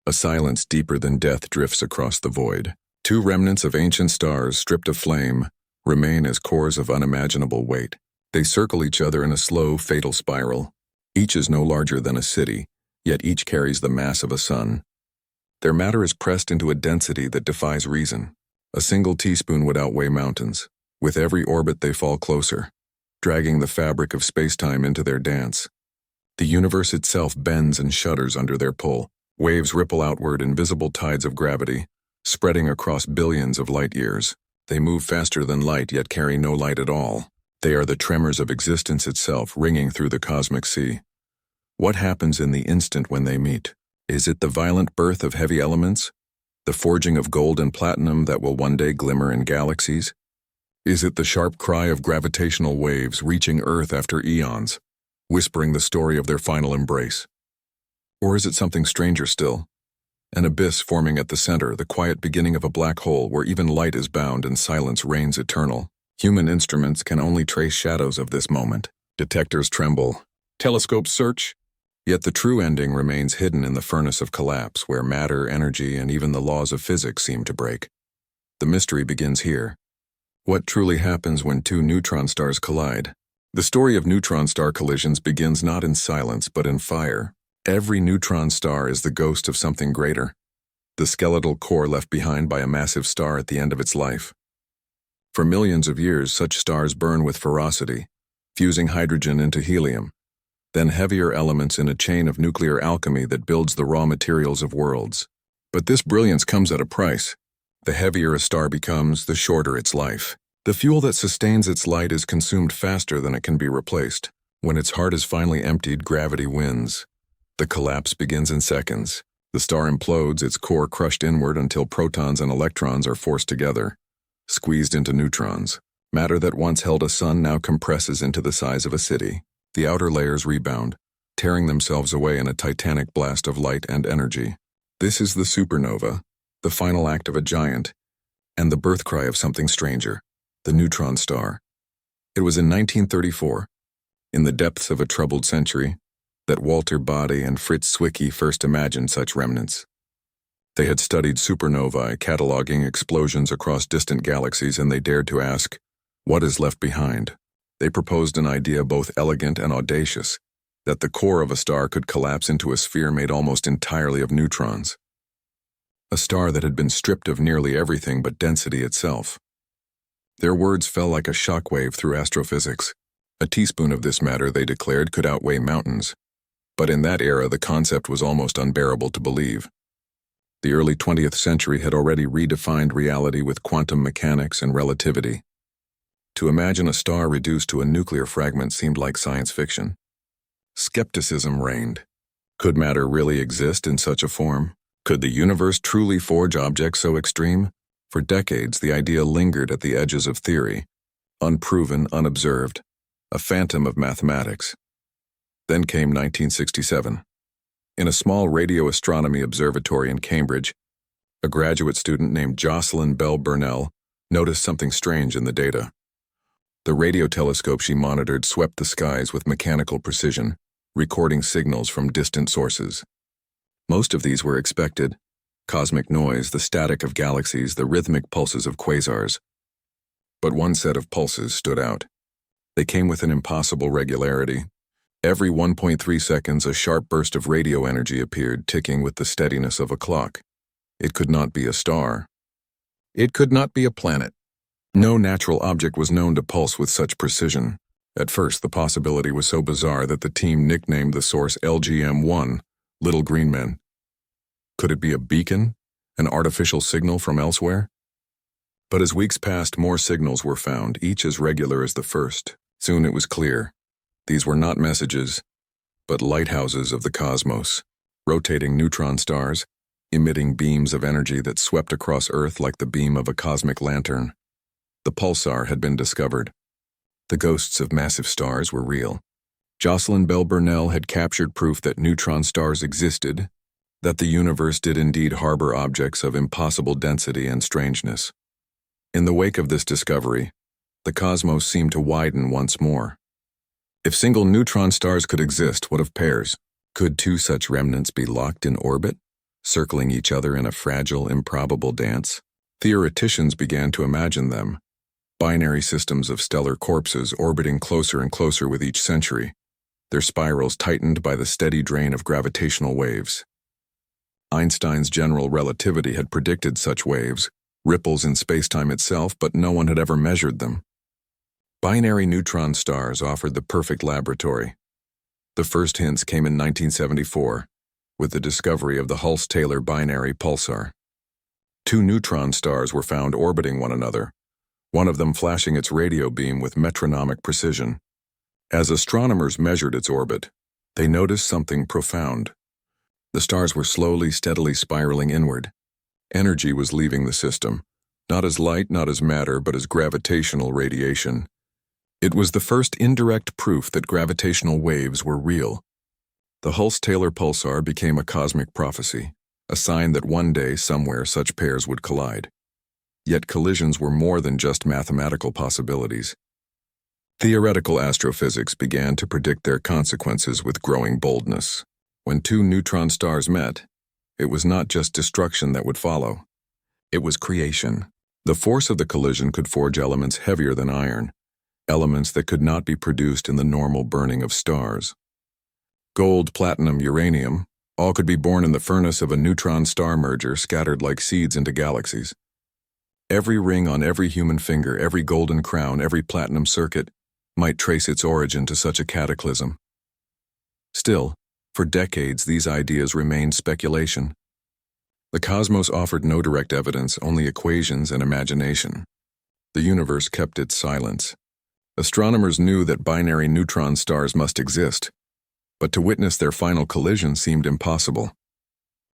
A silence deeper than death drifts across the void. Two remnants of ancient stars, stripped of flame, remain as cores of unimaginable weight. They circle each other in a slow, fatal spiral. Each is no larger than a city, yet each carries the mass of a sun. Their matter is pressed into a density that defies reason. A single teaspoon would outweigh mountains. With every orbit they fall closer, dragging the fabric of spacetime into their dance. The universe itself bends and shudders under their pull. Waves ripple outward in visible tides of gravity, spreading across billions of light years. They move faster than light, yet carry no light at all. They are the tremors of existence itself, ringing through the cosmic sea. What happens in the instant when they meet? Is it the violent birth of heavy elements? The forging of gold and platinum that will one day glimmer in galaxies? Is it the sharp cry of gravitational waves reaching Earth after eons, whispering the story of their final embrace? Or is it something stranger still? An abyss forming at the center, the quiet beginning of a black hole where even light is bound and silence reigns eternal. Human instruments can only trace shadows of this moment. Detectors tremble. Telescopes search. Yet the true ending remains hidden in the furnace of collapse where matter, energy, and even the laws of physics seem to break. The mystery begins here. What truly happens when two neutron stars collide? The story of neutron star collisions begins not in silence but in fire. Every neutron star is the ghost of something greater, the skeletal core left behind by a massive star at the end of its life. For millions of years, such stars burn with ferocity, fusing hydrogen into helium, then heavier elements in a chain of nuclear alchemy that builds the raw materials of worlds. But this brilliance comes at a price. The heavier a star becomes, the shorter its life. The fuel that sustains its light is consumed faster than it can be replaced. When its heart is finally emptied, gravity wins. The collapse begins in seconds. The star implodes, its core crushed inward until protons and electrons are forced together, squeezed into neutrons. Matter that once held a sun now compresses into the size of a city. The outer layers rebound, tearing themselves away in a titanic blast of light and energy. This is the supernova, the final act of a giant, and the birth cry of something stranger, the neutron star. It was in 1934, in the depths of a troubled century, that Walter Bode and Fritz Zwicky first imagined such remnants. They had studied supernovae, cataloging explosions across distant galaxies, and they dared to ask, what is left behind? They proposed an idea both elegant and audacious, that the core of a star could collapse into a sphere made almost entirely of neutrons. A star that had been stripped of nearly everything but density itself. Their words fell like a shockwave through astrophysics. A teaspoon of this matter, they declared, could outweigh mountains. But in that era, the concept was almost unbearable to believe. The early 20th century had already redefined reality with quantum mechanics and relativity. To imagine a star reduced to a nuclear fragment seemed like science fiction. Skepticism reigned. Could matter really exist in such a form? Could the universe truly forge objects so extreme? For decades, the idea lingered at the edges of theory, unproven, unobserved, a phantom of mathematics. Then came 1967. In a small radio astronomy observatory in Cambridge, a graduate student named Jocelyn Bell Burnell noticed something strange in the data. The radio telescope she monitored swept the skies with mechanical precision, recording signals from distant sources. Most of these were expected: cosmic noise, the static of galaxies, the rhythmic pulses of quasars. But one set of pulses stood out. They came with an impossible regularity. Every 1.3 seconds, a sharp burst of radio energy appeared, ticking with the steadiness of a clock. It could not be a star. It could not be a planet. No natural object was known to pulse with such precision. At first, the possibility was so bizarre that the team nicknamed the source LGM-1, Little Green Men. Could it be a beacon, an artificial signal from elsewhere? But as weeks passed, more signals were found, each as regular as the first. Soon it was clear. These were not messages, but lighthouses of the cosmos, rotating neutron stars, emitting beams of energy that swept across Earth like the beam of a cosmic lantern. The pulsar had been discovered. The ghosts of massive stars were real. Jocelyn Bell Burnell had captured proof that neutron stars existed, that the universe did indeed harbor objects of impossible density and strangeness. In the wake of this discovery, the cosmos seemed to widen once more. If single neutron stars could exist, what of pairs? Could two such remnants be locked in orbit? circling each other in a fragile, improbable dance. Theoreticians began to imagine them, binary systems of stellar corpses orbiting closer and closer with each century, their spirals tightened by the steady drain of gravitational waves. Einstein's general relativity had predicted such waves, ripples in spacetime itself, but no one had ever measured them. Binary neutron stars offered the perfect laboratory. The first hints came in 1974, with the discovery of the Hulse-Taylor binary pulsar. Two neutron stars were found orbiting one another, one of them flashing its radio beam with metronomic precision. As astronomers measured its orbit, they noticed something profound. The stars were slowly, steadily spiraling inward. Energy was leaving the system, not as light, not as matter, but as gravitational radiation. It was the first indirect proof that gravitational waves were real. The Hulse-Taylor pulsar became a cosmic prophecy, a sign that one day, somewhere, such pairs would collide. Yet collisions were more than just mathematical possibilities. Theoretical astrophysics began to predict their consequences with growing boldness. When two neutron stars met, it was not just destruction that would follow. It was creation. The force of the collision could forge elements heavier than iron, elements that could not be produced in the normal burning of stars. Gold, platinum, uranium, all could be born in the furnace of a neutron-star merger scattered like seeds into galaxies. Every ring on every human finger, every golden crown, every platinum circuit might trace its origin to such a cataclysm. Still, for decades these ideas remained speculation. The cosmos offered no direct evidence, only equations and imagination. The universe kept its silence. Astronomers knew that binary neutron stars must exist, but to witness their final collision seemed impossible.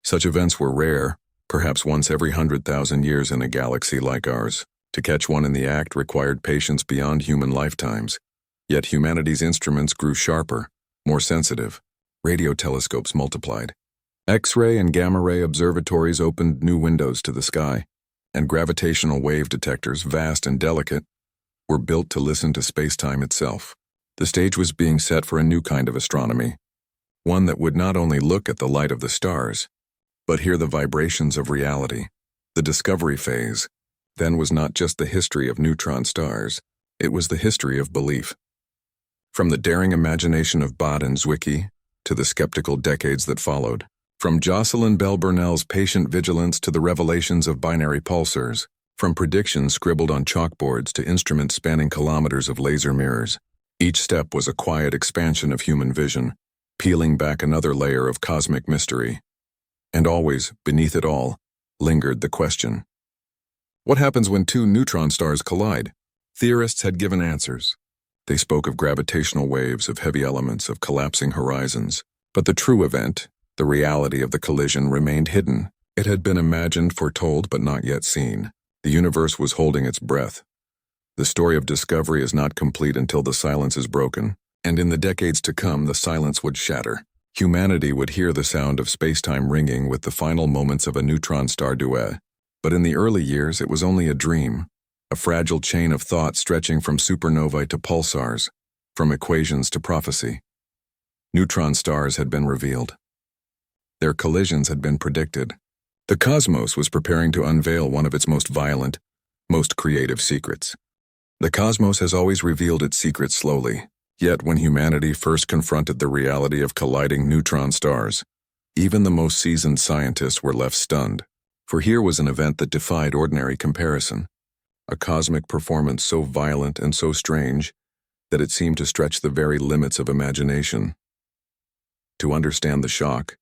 Such events were rare, perhaps once every 100,000 years in a galaxy like ours. To catch one in the act required patience beyond human lifetimes. Yet humanity's instruments grew sharper, more sensitive. Radio telescopes multiplied. X-ray and gamma-ray observatories opened new windows to the sky, and gravitational wave detectors, vast and delicate, were built to listen to space-time itself. The stage was being set for a new kind of astronomy, one that would not only look at the light of the stars, but hear the vibrations of reality. The discovery phase, then, was not just the history of neutron stars, it was the history of belief. From the daring imagination of Bott and Zwicky to the skeptical decades that followed, from Jocelyn Bell Burnell's patient vigilance to the revelations of binary pulsars, from predictions scribbled on chalkboards to instruments spanning kilometers of laser mirrors, each step was a quiet expansion of human vision, peeling back another layer of cosmic mystery. And always, beneath it all, lingered the question: what happens when two neutron stars collide? Theorists had given answers. They spoke of gravitational waves, of heavy elements, of collapsing horizons. But the true event, the reality of the collision, remained hidden. It had been imagined, foretold, but not yet seen. The universe was holding its breath. The story of discovery is not complete until the silence is broken, and in the decades to come the silence would shatter. Humanity would hear the sound of spacetime ringing with the final moments of a neutron star duet. But in the early years it was only a dream, a fragile chain of thought stretching from supernovae to pulsars, from equations to prophecy. Neutron stars had been revealed. Their collisions had been predicted. The cosmos was preparing to unveil one of its most violent, most creative secrets. The cosmos has always revealed its secrets slowly, yet when humanity first confronted the reality of colliding neutron stars, even the most seasoned scientists were left stunned. For here was an event that defied ordinary comparison, a cosmic performance so violent and so strange that it seemed to stretch the very limits of imagination. To understand the shock,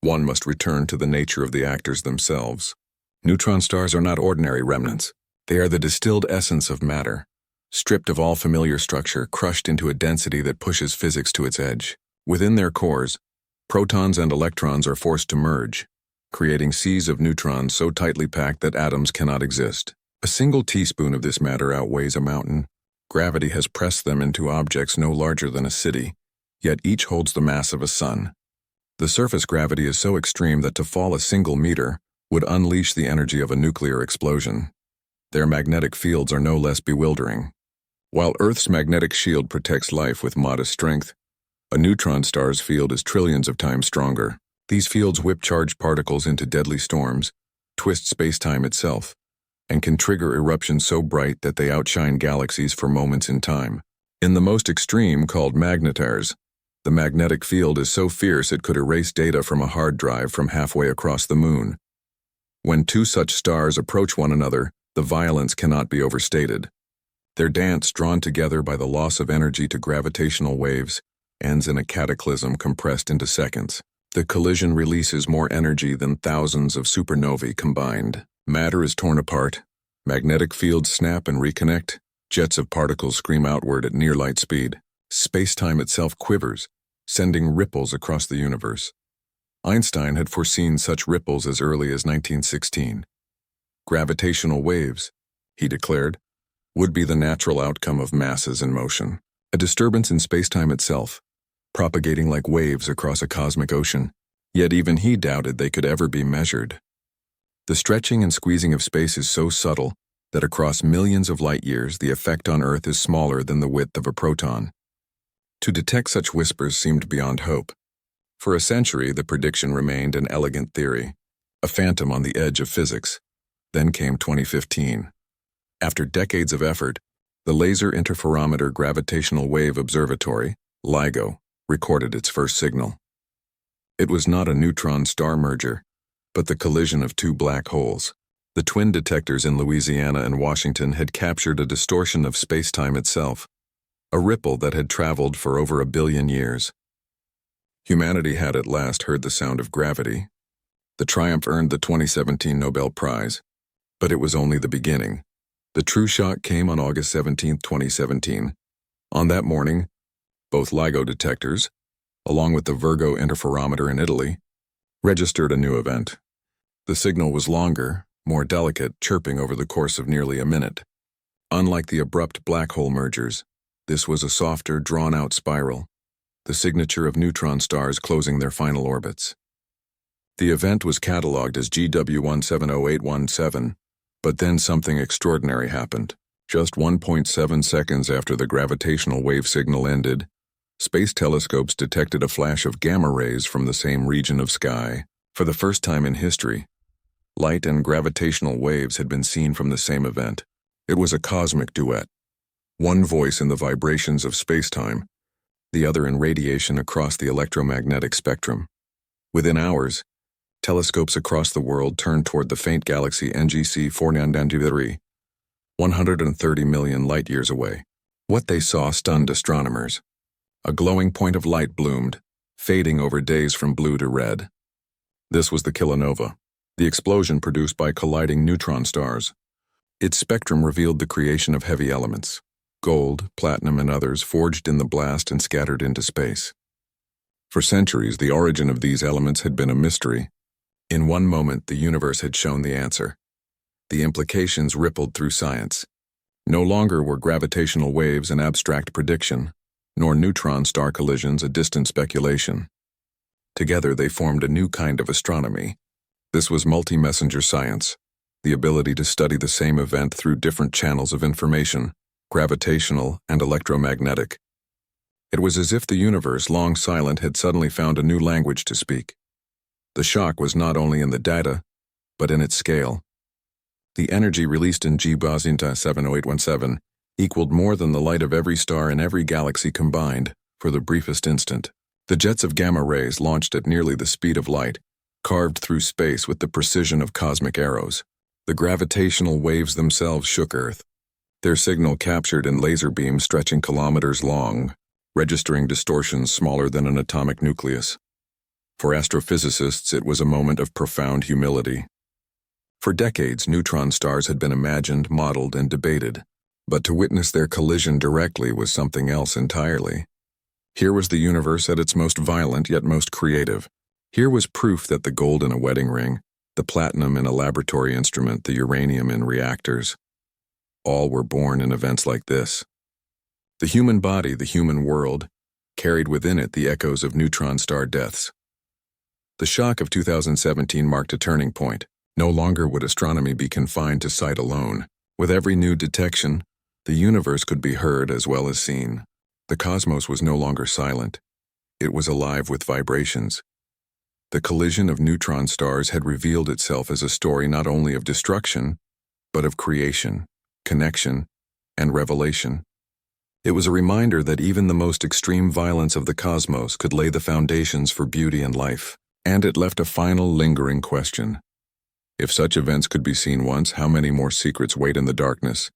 one must return to the nature of the actors themselves. Neutron stars are not ordinary remnants. They are the distilled essence of matter, stripped of all familiar structure, crushed into a density that pushes physics to its edge. Within their cores, protons and electrons are forced to merge, creating seas of neutrons so tightly packed that atoms cannot exist. A single teaspoon of this matter outweighs a mountain. Gravity has pressed them into objects no larger than a city, yet each holds the mass of a sun. The surface gravity is so extreme that to fall a single meter would unleash the energy of a nuclear explosion. Their magnetic fields are no less bewildering. While Earth's magnetic shield protects life with modest strength, a neutron star's field is trillions of times stronger. These fields whip charged particles into deadly storms, twist spacetime itself, and can trigger eruptions so bright that they outshine galaxies for moments in time. In the most extreme, called magnetars, the magnetic field is so fierce it could erase data from a hard drive from halfway across the moon. When two such stars approach one another, the violence cannot be overstated. Their dance, drawn together by the loss of energy to gravitational waves, ends in a cataclysm compressed into seconds. The collision releases more energy than thousands of supernovae combined. Matter is torn apart, magnetic fields snap and reconnect, jets of particles scream outward at near light speed. Space-time itself quivers, sending ripples across the universe. Einstein had foreseen such ripples as early as 1916. Gravitational waves, he declared, would be the natural outcome of masses in motion. A disturbance in space-time itself, propagating like waves across a cosmic ocean, yet even he doubted they could ever be measured. The stretching and squeezing of space is so subtle that across millions of light-years the effect on Earth is smaller than the width of a proton. To detect such whispers seemed beyond hope. For a century, the prediction remained an elegant theory, a phantom on the edge of physics. Then came 2015. After decades of effort, the Laser Interferometer Gravitational Wave Observatory, LIGO, recorded its first signal. It was not a neutron-star merger, but the collision of two black holes. The twin detectors in Louisiana and Washington had captured a distortion of space-time itself, a ripple that had traveled for over 1 billion years. Humanity had at last heard the sound of gravity. The triumph earned the 2017 Nobel Prize, but it was only the beginning. The true shock came on August 17, 2017. On that morning, both LIGO detectors, along with the Virgo interferometer in Italy, registered a new event. The signal was longer, more delicate, chirping over the course of nearly a minute. Unlike the abrupt black hole mergers, this was a softer, drawn-out spiral, the signature of neutron stars closing their final orbits. The event was catalogued as GW170817, but then something extraordinary happened. Just 1.7 seconds after the gravitational wave signal ended, space telescopes detected a flash of gamma rays from the same region of sky. For the first time in history, light and gravitational waves had been seen from the same event. It was a cosmic duet. One voice in the vibrations of spacetime, the other in radiation across the electromagnetic spectrum. Within hours, telescopes across the world turned toward the faint galaxy NGC 4993, 130 million light-years away. What they saw stunned astronomers. A glowing point of light bloomed, fading over days from blue to red. This was the kilonova, the explosion produced by colliding neutron stars. Its spectrum revealed the creation of heavy elements, gold, platinum, and others forged in the blast and scattered into space. For centuries, the origin of these elements had been a mystery. In one moment, the universe had shown the answer. The implications rippled through science. No longer were gravitational waves an abstract prediction, nor neutron-star collisions a distant speculation. Together, they formed a new kind of astronomy. This was multi-messenger science, the ability to study the same event through different channels of information, gravitational and electromagnetic. It was as if the universe, long silent, had suddenly found a new language to speak. The shock was not only in the data, but in its scale. The energy released in GW170817 equaled more than the light of every star in every galaxy combined for the briefest instant. The jets of gamma rays launched at nearly the speed of light, carved through space with the precision of cosmic arrows. The gravitational waves themselves shook Earth, their signal captured in laser beams stretching kilometers long, registering distortions smaller than an atomic nucleus. For astrophysicists, it was a moment of profound humility. For decades, neutron stars had been imagined, modeled, and debated, but to witness their collision directly was something else entirely. Here was the universe at its most violent yet most creative. Here was proof that the gold in a wedding ring, the platinum in a laboratory instrument, the uranium in reactors, all were born in events like this. The human body, the human world, carried within it the echoes of neutron star deaths. The shock of 2017 marked a turning point. No longer would astronomy be confined to sight alone. With every new detection, the universe could be heard as well as seen. The cosmos was no longer silent. It was alive with vibrations. The collision of neutron stars had revealed itself as a story not only of destruction, but of creation, connection, and revelation. It was a reminder that even the most extreme violence of the cosmos could lay the foundations for beauty and life, and it left a final lingering question. If such events could be seen once, how many more secrets wait in the darkness,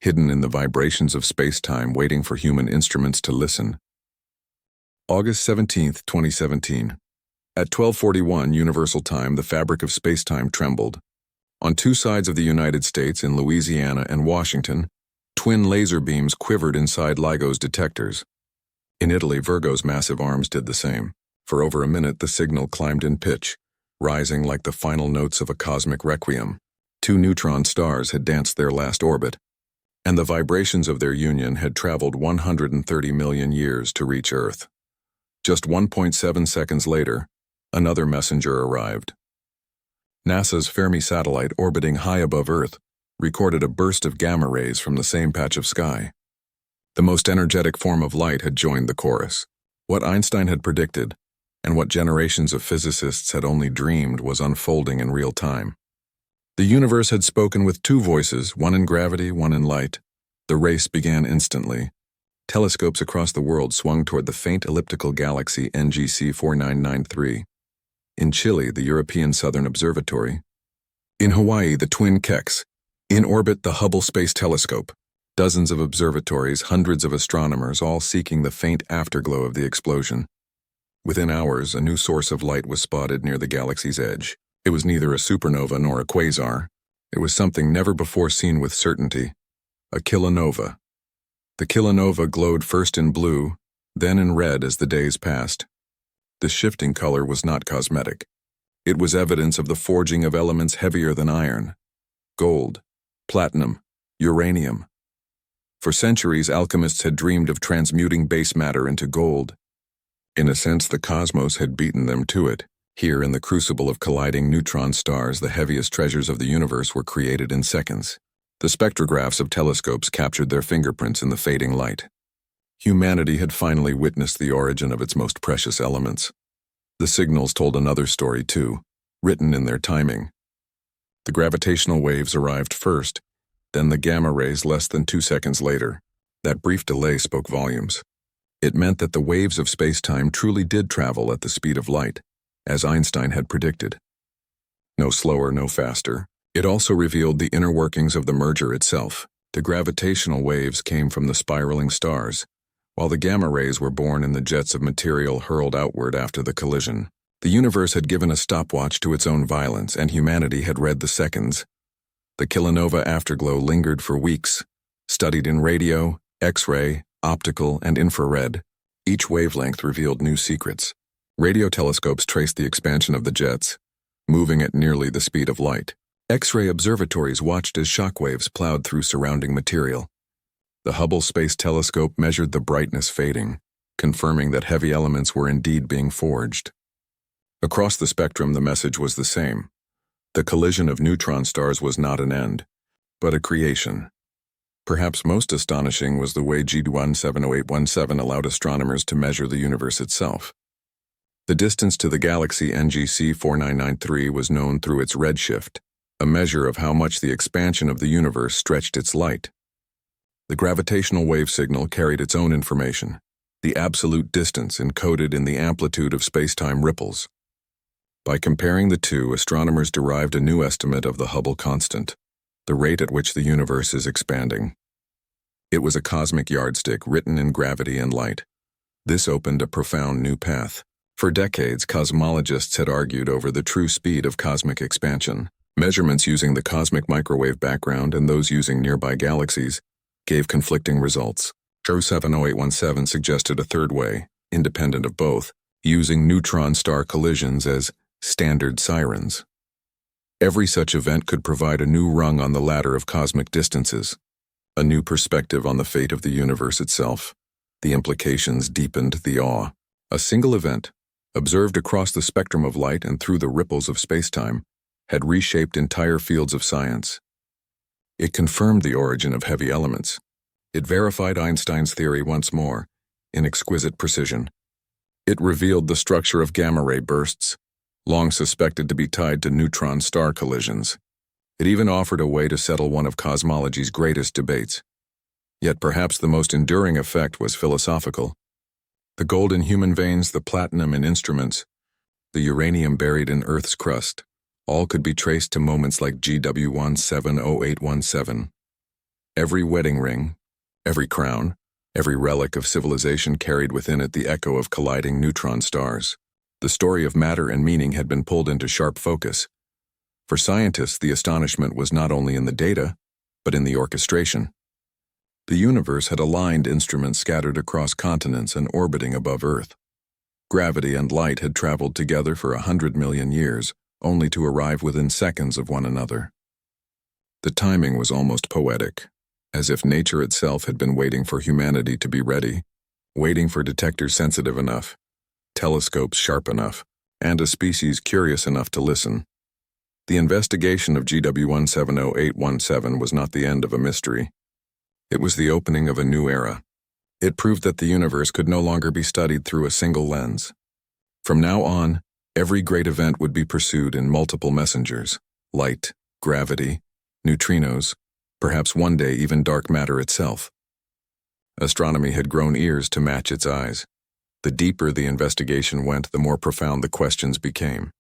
hidden in the vibrations of space-time, waiting for human instruments to listen? August 17, 2017. At 12:41 Universal Time, the fabric of space-time trembled. On two sides of the United States, in Louisiana and Washington, twin laser beams quivered inside LIGO's detectors. In Italy, Virgo's massive arms did the same. For over a minute, the signal climbed in pitch, rising like the final notes of a cosmic requiem. Two neutron stars had danced their last orbit, and the vibrations of their union had traveled 130 million years to reach Earth. Just 1.7 seconds later, another messenger arrived. NASA's Fermi satellite, orbiting high above Earth, recorded a burst of gamma rays from the same patch of sky. The most energetic form of light had joined the chorus. What Einstein had predicted, and what generations of physicists had only dreamed, was unfolding in real time. The universe had spoken with two voices, one in gravity, one in light. The race began instantly. Telescopes across the world swung toward the faint elliptical galaxy NGC 4993. In Chile, the European Southern Observatory. In Hawaii, the twin Keck. In orbit, the Hubble Space Telescope. Dozens of observatories, hundreds of astronomers, all seeking the faint afterglow of the explosion. Within hours, a new source of light was spotted near the galaxy's edge. It was neither a supernova nor a quasar. It was something never before seen with certainty. A kilonova. The kilonova glowed first in blue, then in red as the days passed. The shifting color was not cosmetic. It was evidence of the forging of elements heavier than iron. Gold, platinum, uranium. For centuries, alchemists had dreamed of transmuting base matter into gold. In a sense, the cosmos had beaten them to it. Here, in the crucible of colliding neutron stars, the heaviest treasures of the universe were created in seconds. The spectrographs of telescopes captured their fingerprints in the fading light. Humanity had finally witnessed the origin of its most precious elements. The signals told another story, too, written in their timing. The gravitational waves arrived first, then the gamma rays less than 2 seconds later. That brief delay spoke volumes. It meant that the waves of space-time truly did travel at the speed of light, as Einstein had predicted. No slower, no faster. It also revealed the inner workings of the merger itself. The gravitational waves came from the spiraling stars, while the gamma rays were born in the jets of material hurled outward after the collision. The universe had given a stopwatch to its own violence, and humanity had read the seconds. The kilonova afterglow lingered for weeks, studied in radio, X-ray, optical, and infrared. Each wavelength revealed new secrets. Radio telescopes traced the expansion of the jets, moving at nearly the speed of light. X-ray observatories watched as shockwaves plowed through surrounding material. The Hubble Space Telescope measured the brightness fading, confirming that heavy elements were indeed being forged. Across the spectrum, the message was the same. The collision of neutron stars was not an end, but a creation. Perhaps most astonishing was the way G170817 allowed astronomers to measure the universe itself. The distance to the galaxy NGC 4993 was known through its redshift, a measure of how much the expansion of the universe stretched its light. The gravitational wave signal carried its own information, the absolute distance encoded in the amplitude of space-time ripples. By comparing the two, astronomers derived a new estimate of the Hubble constant, the rate at which the universe is expanding. It was a cosmic yardstick written in gravity and light. This opened a profound new path. For decades, cosmologists had argued over the true speed of cosmic expansion. Measurements using the cosmic microwave background and those using nearby galaxies gave conflicting results. 070817 suggested a third way, independent of both, using neutron star collisions as standard sirens. Every such event could provide a new rung on the ladder of cosmic distances, a new perspective on the fate of the universe itself. The implications deepened the awe. A single event, observed across the spectrum of light and through the ripples of spacetime, had reshaped entire fields of science. It confirmed the origin of heavy elements. It verified Einstein's theory once more, in exquisite precision. It revealed the structure of gamma-ray bursts, long suspected to be tied to neutron star collisions. It even offered a way to settle one of cosmology's greatest debates. Yet perhaps the most enduring effect was philosophical. The gold in human veins, the platinum in instruments, the uranium buried in Earth's crust, all could be traced to moments like GW170817. Every wedding ring, every crown, every relic of civilization carried within it the echo of colliding neutron stars. The story of matter and meaning had been pulled into sharp focus. For scientists, the astonishment was not only in the data, but in the orchestration. The universe had aligned instruments scattered across continents and orbiting above Earth. Gravity and light had traveled together for 100 million years, only to arrive within seconds of one another. The timing was almost poetic, as if nature itself had been waiting for humanity to be ready, waiting for detectors sensitive enough, telescopes sharp enough, and a species curious enough to listen. The investigation of GW170817 was not the end of a mystery. It was the opening of a new era. It proved that the universe could no longer be studied through a single lens. From now on, every great event would be pursued in multiple messengers: light, gravity, neutrinos, perhaps one day even dark matter itself. Astronomy had grown ears to match its eyes. The deeper the investigation went, the more profound the questions became.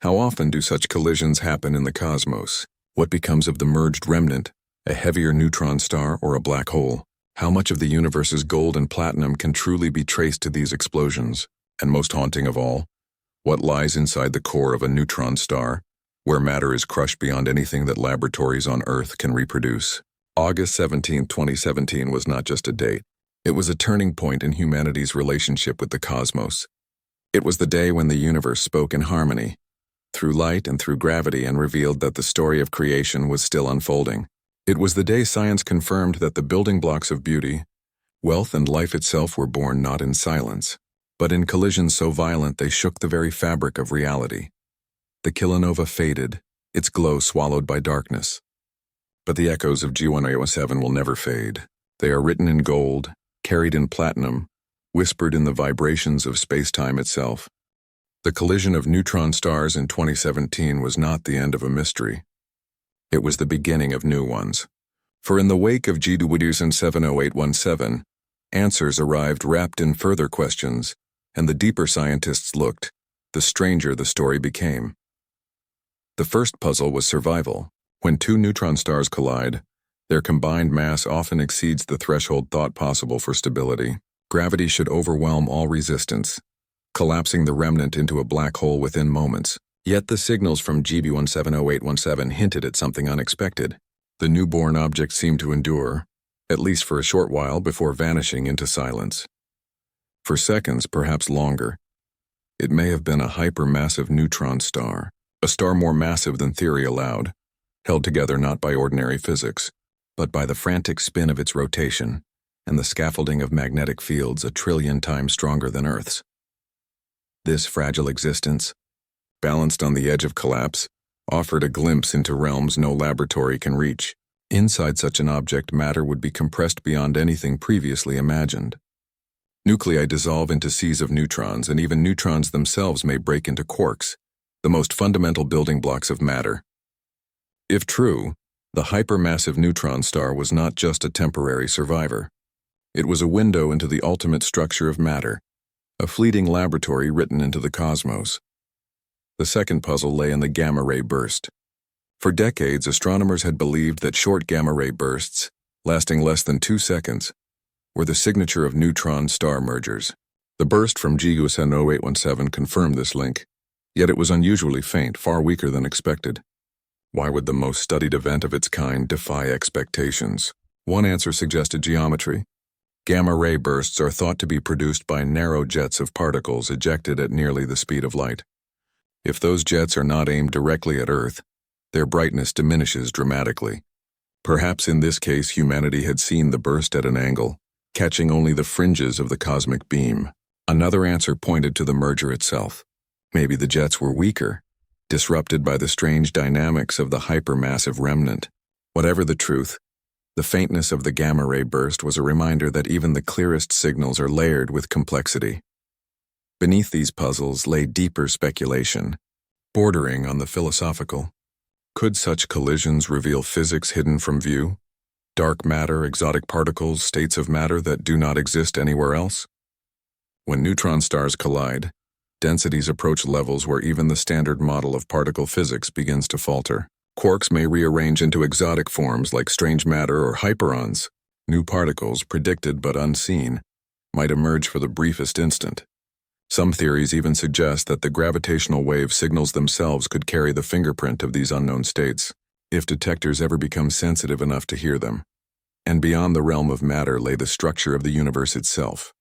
How often do such collisions happen in the cosmos? What becomes of the merged remnant, a heavier neutron star or a black hole? How much of the universe's gold and platinum can truly be traced to these explosions? And most haunting of all, what lies inside the core of a neutron star, where matter is crushed beyond anything that laboratories on Earth can reproduce? August 17, 2017 was not just a date. It was a turning point in humanity's relationship with the cosmos. It was the day when the universe spoke in harmony, through light and through gravity, and revealed that the story of creation was still unfolding. It was the day science confirmed that the building blocks of beauty, wealth, and life itself were born not in silence, but in collisions so violent they shook the very fabric of reality. The kilonova faded, its glow swallowed by darkness. But the echoes of G17 will never fade. They are written in gold, carried in platinum, whispered in the vibrations of spacetime itself. The collision of neutron stars in 2017 was not the end of a mystery. It was the beginning of new ones. For in the wake of GW170817, answers arrived wrapped in further questions, and the deeper scientists looked, the stranger the story became. The first puzzle was survival. When two neutron stars collide, their combined mass often exceeds the threshold thought possible for stability. Gravity should overwhelm all resistance, collapsing the remnant into a black hole within moments. Yet the signals from GW170817 hinted at something unexpected. The newborn object seemed to endure, at least for a short while, before vanishing into silence. For seconds, perhaps longer. It may have been a hypermassive neutron star, a star more massive than theory allowed, held together not by ordinary physics, but by the frantic spin of its rotation and the scaffolding of magnetic fields 1,000,000,000,000 times stronger than Earth's. This fragile existence, balanced on the edge of collapse, offered a glimpse into realms no laboratory can reach. Inside such an object, matter would be compressed beyond anything previously imagined. Nuclei dissolve into seas of neutrons, and even neutrons themselves may break into quarks, the most fundamental building blocks of matter. If true, the hypermassive neutron star was not just a temporary survivor. It was a window into the ultimate structure of matter, a fleeting laboratory written into the cosmos. The second puzzle lay in the gamma-ray burst. For decades, astronomers had believed that short gamma-ray bursts, lasting less than 2 seconds, were the signature of neutron star mergers. The burst from GW170817 confirmed this link, yet it was unusually faint, far weaker than expected. Why would the most studied event of its kind defy expectations? One answer suggested geometry. Gamma-ray bursts are thought to be produced by narrow jets of particles ejected at nearly the speed of light. If those jets are not aimed directly at Earth, their brightness diminishes dramatically. Perhaps in this case humanity had seen the burst at an angle, catching only the fringes of the cosmic beam. Another answer pointed to the merger itself. Maybe the jets were weaker, disrupted by the strange dynamics of the hypermassive remnant. Whatever the truth, the faintness of the gamma-ray burst was a reminder that even the clearest signals are layered with complexity. Beneath these puzzles lay deeper speculation, bordering on the philosophical. Could such collisions reveal physics hidden from view? Dark matter, exotic particles, states of matter that do not exist anywhere else? When neutron stars collide, densities approach levels where even the standard model of particle physics begins to falter. Quarks may rearrange into exotic forms like strange matter or hyperons. New particles, predicted but unseen, might emerge for the briefest instant. Some theories even suggest that the gravitational wave signals themselves could carry the fingerprint of these unknown states, if detectors ever become sensitive enough to hear them. And beyond the realm of matter lay the structure of the universe itself.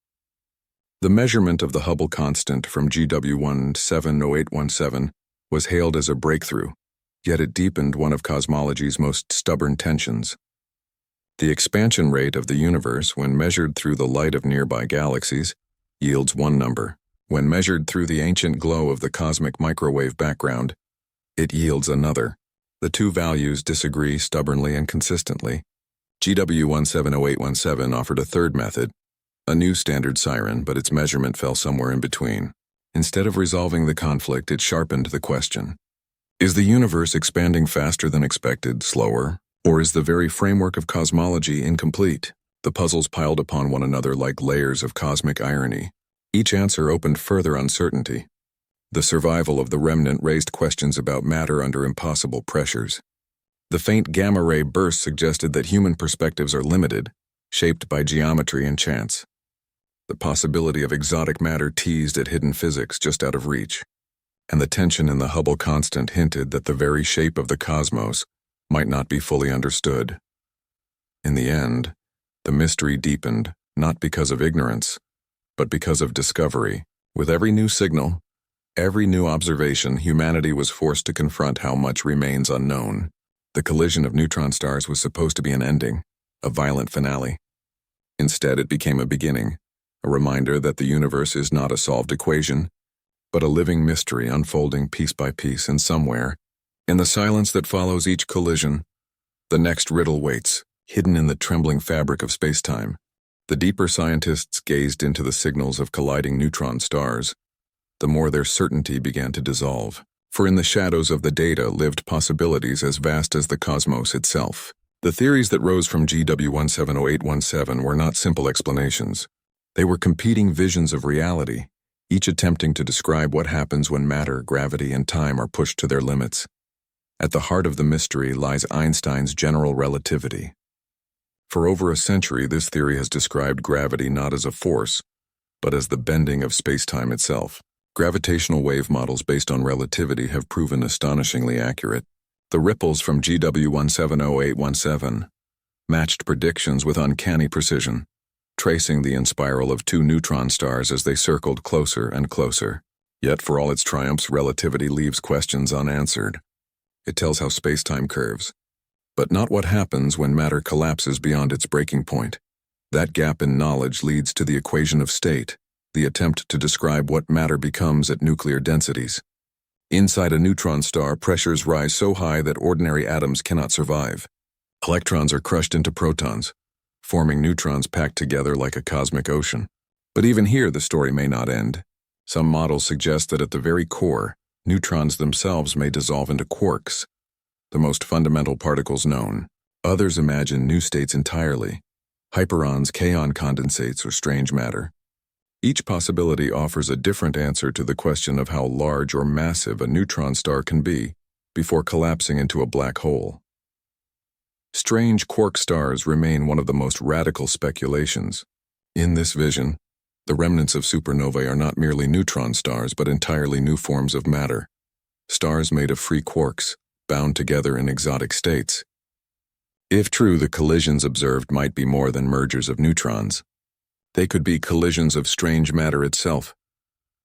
The measurement of the Hubble constant from GW170817 was hailed as a breakthrough, yet it deepened one of cosmology's most stubborn tensions. The expansion rate of the universe, when measured through the light of nearby galaxies, yields one number. When measured through the ancient glow of the cosmic microwave background, it yields another. The two values disagree stubbornly and consistently. GW170817 offered a third method, a new standard siren, but its measurement fell somewhere in between. Instead of resolving the conflict, it sharpened the question. Is the universe expanding faster than expected, slower, or is the very framework of cosmology incomplete? The puzzles piled upon one another like layers of cosmic irony. Each answer opened further uncertainty. The survival of the remnant raised questions about matter under impossible pressures. The faint gamma-ray burst suggested that human perspectives are limited, shaped by geometry and chance. The possibility of exotic matter teased at hidden physics just out of reach, and the tension in the Hubble constant hinted that the very shape of the cosmos might not be fully understood. In the end, the mystery deepened, not because of ignorance, but because of discovery. With every new signal, every new observation, humanity was forced to confront how much remains unknown. The collision of neutron stars was supposed to be an ending, a violent finale. Instead, it became a beginning, a reminder that the universe is not a solved equation, but a living mystery unfolding piece by piece, and somewhere, in the silence that follows each collision, the next riddle waits, hidden in the trembling fabric of spacetime. The deeper scientists gazed into the signals of colliding neutron stars, the more their certainty began to dissolve. For in the shadows of the data lived possibilities as vast as the cosmos itself. The theories that rose from GW170817 were not simple explanations. They were competing visions of reality, each attempting to describe what happens when matter, gravity, and time are pushed to their limits. At the heart of the mystery lies Einstein's general relativity. For over a century, this theory has described gravity not as a force, but as the bending of spacetime itself. Gravitational wave models based on relativity have proven astonishingly accurate. The ripples from GW170817 matched predictions with uncanny precision, tracing the inspiral of two neutron stars as they circled closer and closer. Yet for all its triumphs, relativity leaves questions unanswered. It tells how spacetime curves, but not what happens when matter collapses beyond its breaking point. That gap in knowledge leads to the equation of state, the attempt to describe what matter becomes at nuclear densities. Inside a neutron star, pressures rise so high that ordinary atoms cannot survive. Electrons are crushed into protons, forming neutrons packed together like a cosmic ocean. But even here, the story may not end. Some models suggest that at the very core, neutrons themselves may dissolve into quarks, the most fundamental particles known. Others imagine new states entirely, hyperons, kaon condensates, or strange matter. Each possibility offers a different answer to the question of how large or massive a neutron star can be before collapsing into a black hole. Strange quark stars remain one of the most radical speculations. In this vision, the remnants of supernovae are not merely neutron stars but entirely new forms of matter, stars made of free quarks, bound together in exotic states. If true, the collisions observed might be more than mergers of neutrons. They could be collisions of strange matter itself,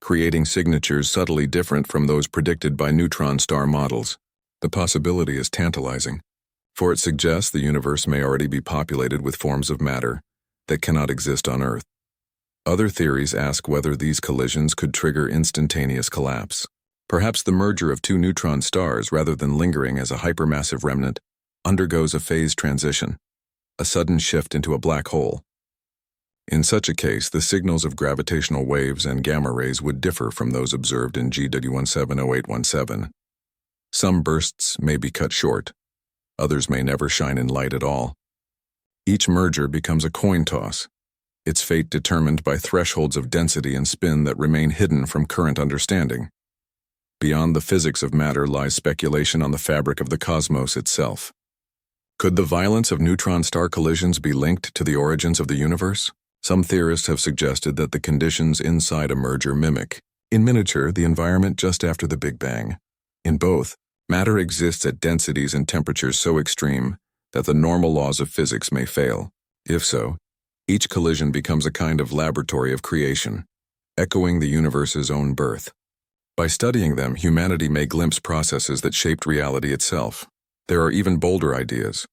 creating signatures subtly different from those predicted by neutron star models. The possibility is tantalizing, for it suggests the universe may already be populated with forms of matter that cannot exist on Earth. Other theories ask whether these collisions could trigger instantaneous collapse. Perhaps the merger of two neutron stars, rather than lingering as a hypermassive remnant, undergoes a phase transition, a sudden shift into a black hole. In such a case, the signals of gravitational waves and gamma rays would differ from those observed in GW170817. Some bursts may be cut short, others may never shine in light at all. Each merger becomes a coin toss, its fate determined by thresholds of density and spin that remain hidden from current understanding. Beyond the physics of matter lies speculation on the fabric of the cosmos itself. Could the violence of neutron star collisions be linked to the origins of the universe? Some theorists have suggested that the conditions inside a merger mimic, in miniature, the environment just after the Big Bang. In both, matter exists at densities and temperatures so extreme that the normal laws of physics may fail. If so, each collision becomes a kind of laboratory of creation, echoing the universe's own birth. By studying them, humanity may glimpse processes that shaped reality itself. There are even bolder ideas.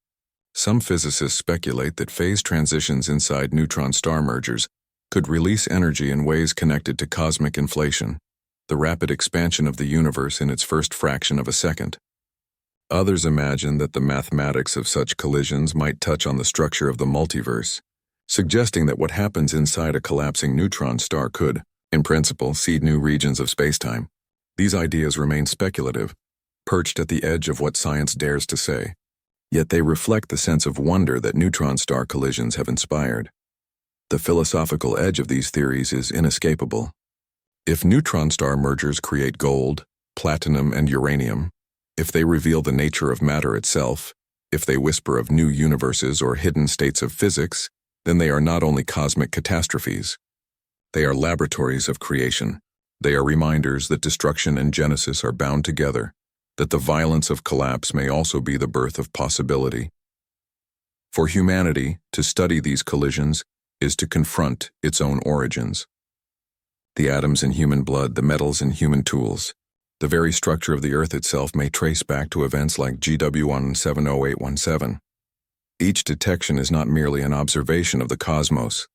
Some physicists speculate that phase transitions inside neutron star mergers could release energy in ways connected to cosmic inflation, the rapid expansion of the universe in its first fraction of a second. Others imagine that the mathematics of such collisions might touch on the structure of the multiverse, suggesting that what happens inside a collapsing neutron star could, in principle, seed new regions of spacetime. These ideas remain speculative, perched at the edge of what science dares to say. Yet they reflect the sense of wonder that neutron star collisions have inspired. The philosophical edge of these theories is inescapable. If neutron star mergers create gold, platinum, and uranium, if they reveal the nature of matter itself, if they whisper of new universes or hidden states of physics, then they are not only cosmic catastrophes. They are laboratories of creation. They are reminders that destruction and genesis are bound together, that the violence of collapse may also be the birth of possibility. For humanity, to study these collisions is to confront its own origins. The atoms in human blood, the metals in human tools, the very structure of the Earth itself may trace back to events like GW170817. Each detection is not merely an observation of the cosmos,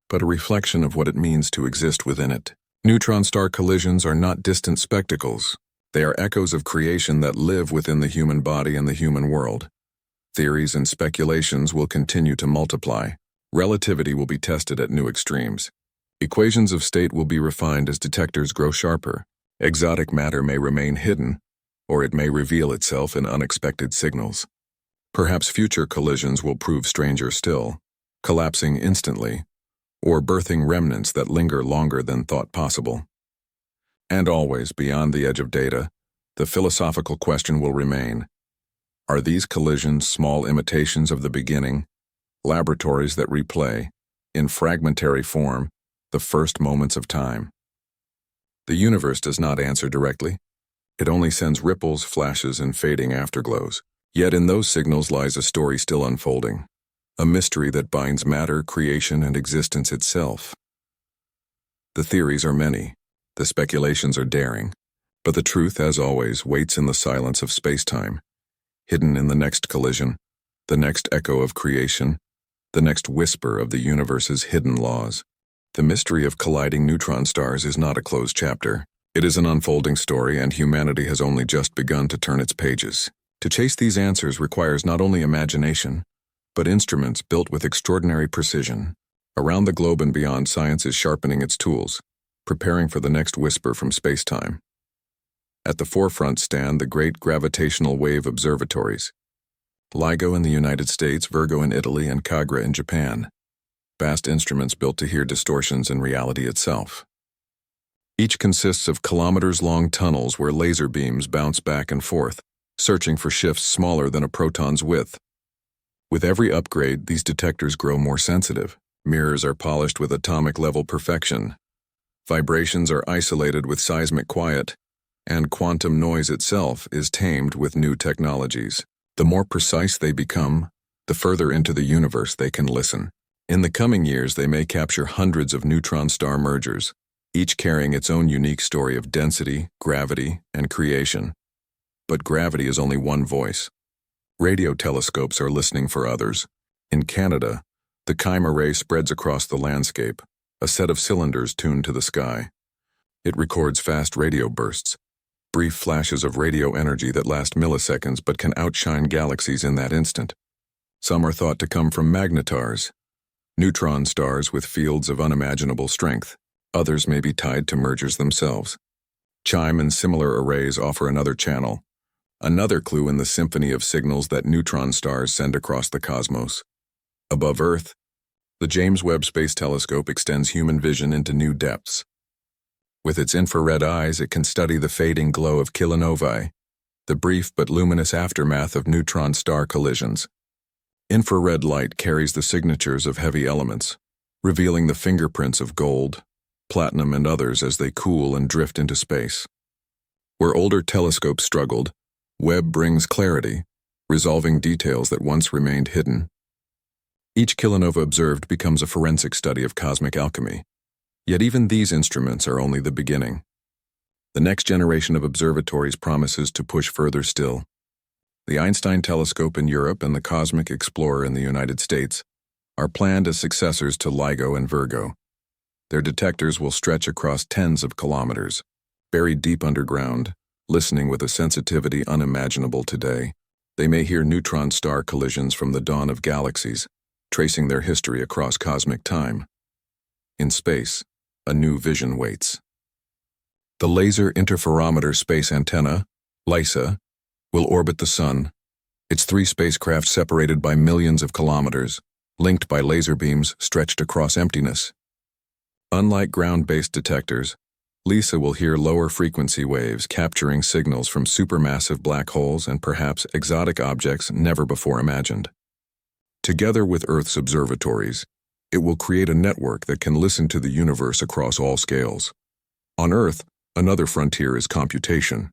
but a reflection of what it means to exist within it. Neutron star collisions are not distant spectacles. They are echoes of creation that live within the human body and the human world. Theories and speculations will continue to multiply. Relativity will be tested at new extremes. Equations of state will be refined as detectors grow sharper. Exotic matter may remain hidden, or it may reveal itself in unexpected signals. Perhaps future collisions will prove stranger still, collapsing instantly, or birthing remnants that linger longer than thought possible. And always, beyond the edge of data, the philosophical question will remain: are these collisions small imitations of the beginning, laboratories that replay, in fragmentary form, the first moments of time? The universe does not answer directly. It only sends ripples, flashes, and fading afterglows. Yet in those signals lies a story still unfolding, a mystery that binds matter, creation, and existence itself. The theories are many. The speculations are daring, but the truth, as always, waits in the silence of spacetime, hidden in the next collision, the next echo of creation, the next whisper of the universe's hidden laws. The mystery of colliding neutron stars is not a closed chapter. It is an unfolding story, and humanity has only just begun to turn its pages. To chase these answers requires not only imagination, but instruments built with extraordinary precision. Around the globe and beyond, science is sharpening its tools, preparing for the next whisper from spacetime. At the forefront stand the great gravitational wave observatories, LIGO in the United States, Virgo in Italy, and Kagra in Japan, vast instruments built to hear distortions in reality itself. Each consists of kilometers-long tunnels where laser beams bounce back and forth, searching for shifts smaller than a proton's width. With every upgrade, these detectors grow more sensitive. Mirrors are polished with atomic-level perfection. Vibrations are isolated with seismic quiet, and quantum noise itself is tamed with new technologies. The more precise they become, the further into the universe they can listen. In the coming years, they may capture hundreds of neutron star mergers, each carrying its own unique story of density, gravity, and creation. But gravity is only one voice. Radio telescopes are listening for others. In Canada, the Chima ray spreads across the landscape, a set of cylinders tuned to the sky. It records fast radio bursts, brief flashes of radio energy that last milliseconds but can outshine galaxies in that instant. Some are thought to come from magnetars, neutron stars with fields of unimaginable strength. Others may be tied to mergers themselves. CHIME and similar arrays offer another channel, another clue in the symphony of signals that neutron stars send across the cosmos. Above Earth, the James Webb Space Telescope extends human vision into new depths. With its infrared eyes, it can study the fading glow of kilonovae, the brief but luminous aftermath of neutron star collisions. Infrared light carries the signatures of heavy elements, revealing the fingerprints of gold, platinum, and others as they cool and drift into space. Where older telescopes struggled, Webb brings clarity, resolving details that once remained hidden. Each kilonova observed becomes a forensic study of cosmic alchemy. Yet even these instruments are only the beginning. The next generation of observatories promises to push further still. The Einstein Telescope in Europe and the Cosmic Explorer in the United States are planned as successors to LIGO and Virgo. Their detectors will stretch across tens of kilometers, buried deep underground, listening with a sensitivity unimaginable today. They may hear neutron star collisions from the dawn of galaxies, tracing their history across cosmic time. In space, a new vision waits. The Laser Interferometer Space Antenna, LISA, will orbit the Sun, its 3 spacecraft separated by millions of kilometers, linked by laser beams stretched across emptiness. Unlike ground-based detectors, LISA will hear lower frequency waves capturing signals from supermassive black holes and perhaps exotic objects never before imagined. Together with Earth's observatories, it will create a network that can listen to the universe across all scales. On Earth, another frontier is computation.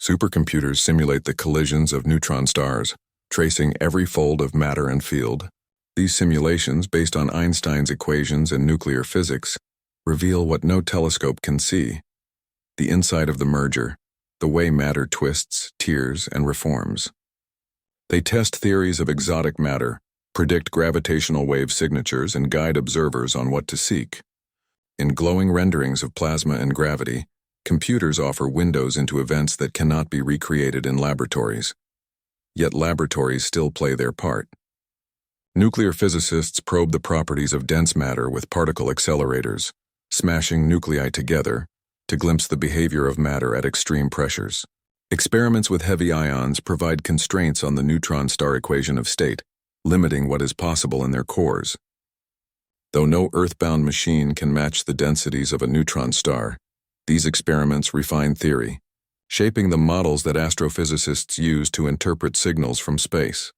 Supercomputers simulate the collisions of neutron stars, tracing every fold of matter and field. These simulations, based on Einstein's equations and nuclear physics, reveal what no telescope can see: the inside of the merger, the way matter twists, tears, and reforms. They test theories of exotic matter, predict gravitational wave signatures, and guide observers on what to seek. In glowing renderings of plasma and gravity, computers offer windows into events that cannot be recreated in laboratories. Yet laboratories still play their part. Nuclear physicists probe the properties of dense matter with particle accelerators, smashing nuclei together to glimpse the behavior of matter at extreme pressures. Experiments with heavy ions provide constraints on the neutron star equation of state, limiting what is possible in their cores. Though no earthbound machine can match the densities of a neutron star, these experiments refine theory, shaping the models that astrophysicists use to interpret signals from space.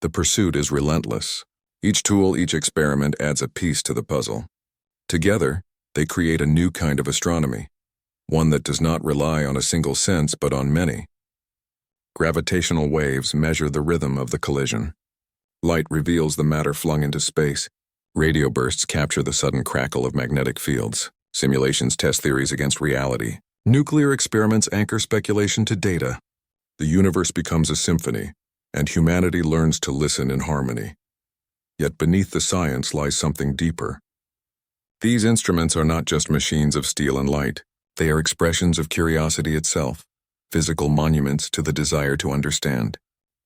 The pursuit is relentless. Each tool, each experiment adds a piece to the puzzle. Together, they create a new kind of astronomy, one that does not rely on a single sense but on many. Gravitational waves measure the rhythm of the collision. Light reveals the matter flung into space. Radio bursts capture the sudden crackle of magnetic fields. Simulations test theories against reality. Nuclear experiments anchor speculation to data. The universe becomes a symphony, and humanity learns to listen in harmony. Yet beneath the science lies something deeper. These instruments are not just machines of steel and light. They are expressions of curiosity itself, physical monuments to the desire to understand.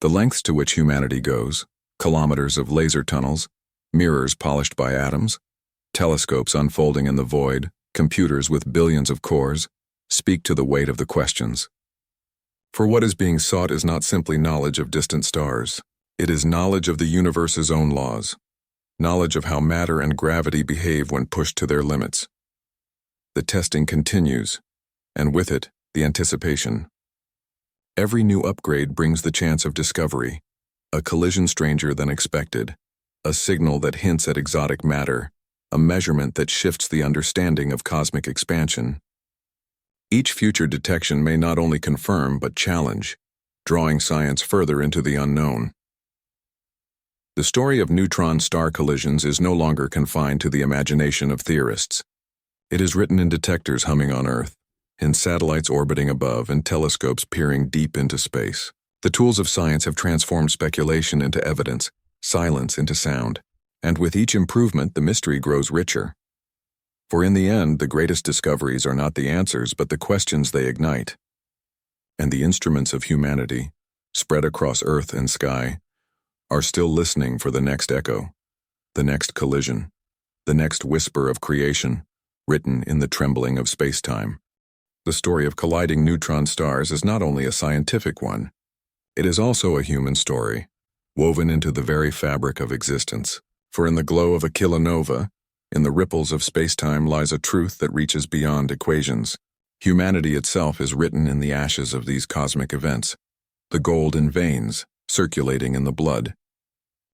The lengths to which humanity goes, kilometers of laser tunnels, mirrors polished by atoms, telescopes unfolding in the void, computers with billions of cores, speak to the weight of the questions. For what is being sought is not simply knowledge of distant stars. It is knowledge of the universe's own laws, knowledge of how matter and gravity behave when pushed to their limits. The testing continues, and with it, the anticipation. Every new upgrade brings the chance of discovery, a collision stranger than expected, a signal that hints at exotic matter, a measurement that shifts the understanding of cosmic expansion. Each future detection may not only confirm but challenge, drawing science further into the unknown. The story of neutron star collisions is no longer confined to the imagination of theorists. It is written in detectors humming on Earth, in satellites orbiting above, and telescopes peering deep into space. The tools of science have transformed speculation into evidence, silence into sound, and with each improvement the mystery grows richer. For in the end, the greatest discoveries are not the answers but the questions they ignite. And the instruments of humanity, spread across earth and sky, are still listening for the next echo, the next collision, the next whisper of creation, written in the trembling of spacetime. The story of colliding neutron stars is not only a scientific one, it is also a human story, woven into the very fabric of existence. For in the glow of a kilonova, in the ripples of spacetime lies a truth that reaches beyond equations. Humanity itself is written in the ashes of these cosmic events, the gold in veins, circulating in the blood,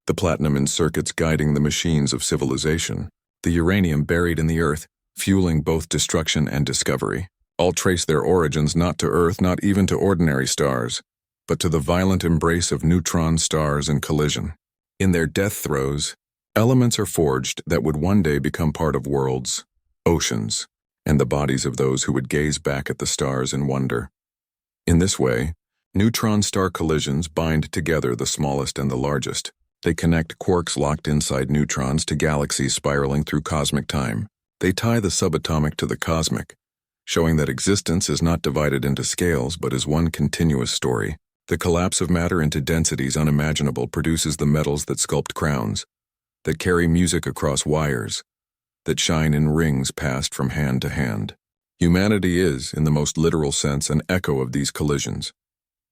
the platinum in circuits guiding the machines of civilization, the uranium buried in the earth, fueling both destruction and discovery. All trace their origins not to Earth, not even to ordinary stars, but to the violent embrace of neutron stars in collision. In their death throes, elements are forged that would one day become part of worlds, oceans, and the bodies of those who would gaze back at the stars in wonder. In this way, neutron star collisions bind together the smallest and the largest. They connect quarks locked inside neutrons to galaxies spiraling through cosmic time. They tie the subatomic to the cosmic, showing that existence is not divided into scales but is one continuous story. The collapse of matter into densities unimaginable produces the metals that sculpt crowns, that carry music across wires, that shine in rings passed from hand to hand. Humanity is, in the most literal sense, an echo of these collisions.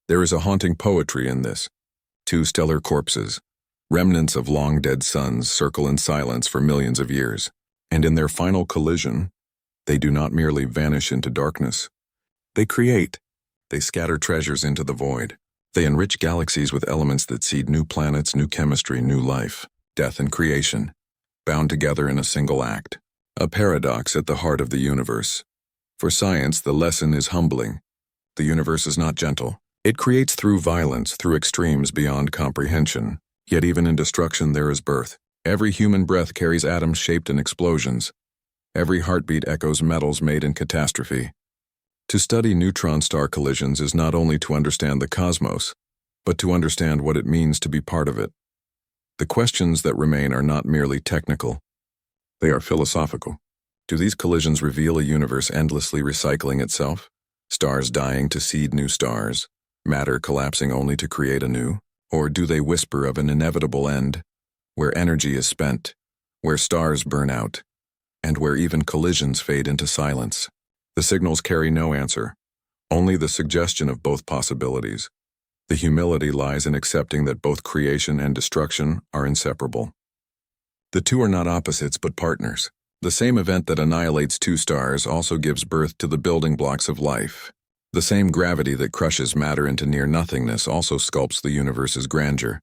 There is a haunting poetry in this. Two stellar corpses, remnants of long-dead suns, circle in silence for millions of years, and in their final collision, they do not merely vanish into darkness. They create. They scatter treasures into the void. They enrich galaxies with elements that seed new planets, new chemistry, new life, death and creation, bound together in a single act. A paradox at the heart of the universe. For science, the lesson is humbling. The universe is not gentle. It creates through violence, through extremes beyond comprehension. Yet even in destruction there is birth. Every human breath carries atoms shaped in explosions. Every heartbeat echoes metals made in catastrophe. To study neutron star collisions is not only to understand the cosmos, but to understand what it means to be part of it. The questions that remain are not merely technical. They are philosophical. Do these collisions reveal a universe endlessly recycling itself? Stars dying to seed new stars, matter collapsing only to create anew? Or do they whisper of an inevitable end, where energy is spent, where stars burn out, and where even collisions fade into silence? The signals carry no answer, only the suggestion of both possibilities. The humility lies in accepting that both creation and destruction are inseparable. The two are not opposites but partners. The same event that annihilates two stars also gives birth to the building blocks of life. The same gravity that crushes matter into near nothingness also sculpts the universe's grandeur.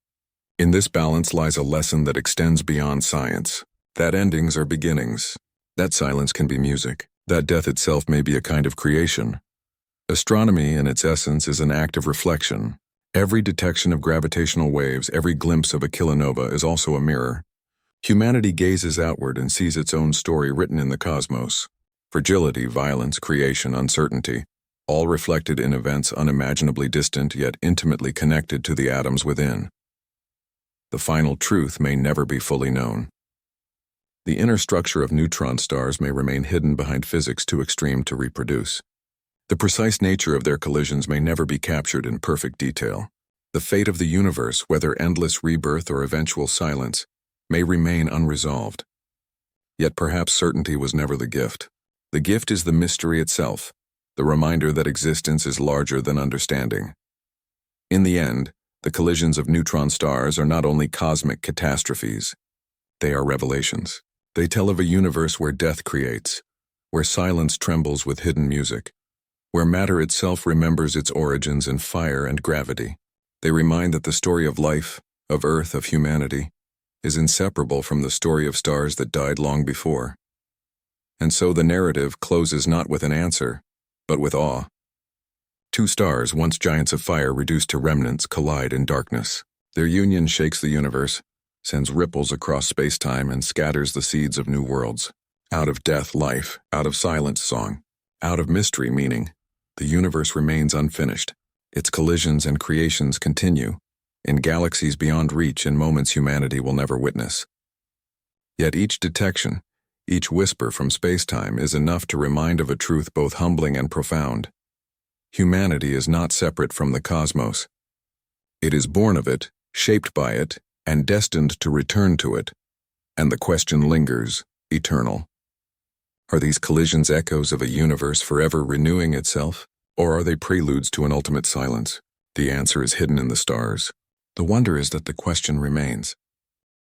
In this balance lies a lesson that extends beyond science, that endings are beginnings, that silence can be music, that death itself may be a kind of creation. Astronomy, in its essence, is an act of reflection. Every detection of gravitational waves, every glimpse of a kilonova is also a mirror. Humanity gazes outward and sees its own story written in the cosmos. Fragility, violence, creation, uncertainty, all reflected in events unimaginably distant yet intimately connected to the atoms within. The final truth may never be fully known. The inner structure of neutron stars may remain hidden behind physics too extreme to reproduce. The precise nature of their collisions may never be captured in perfect detail. The fate of the universe, whether endless rebirth or eventual silence, may remain unresolved. Yet perhaps certainty was never the gift. The gift is the mystery itself, the reminder that existence is larger than understanding. In the end, the collisions of neutron stars are not only cosmic catastrophes, they are revelations. They tell of a universe where death creates, where silence trembles with hidden music, where matter itself remembers its origins in fire and gravity. They remind that the story of life, of Earth, of humanity, is inseparable from the story of stars that died long before. And so the narrative closes not with an answer, but with awe. Two stars, once giants of fire reduced to remnants, collide in darkness. Their union shakes the universe, sends ripples across space-time, and scatters the seeds of new worlds. Out of death, life. Out of silence, song. Out of mystery, meaning. The universe remains unfinished. Its collisions and creations continue, in galaxies beyond reach, in moments humanity will never witness. Yet each detection, each whisper from space-time is enough to remind of a truth both humbling and profound. Humanity is not separate from the cosmos. It is born of it, shaped by it, and destined to return to it. And the question lingers, eternal. Are these collisions echoes of a universe forever renewing itself, or are they preludes to an ultimate silence? The answer is hidden in the stars. The wonder is that the question remains.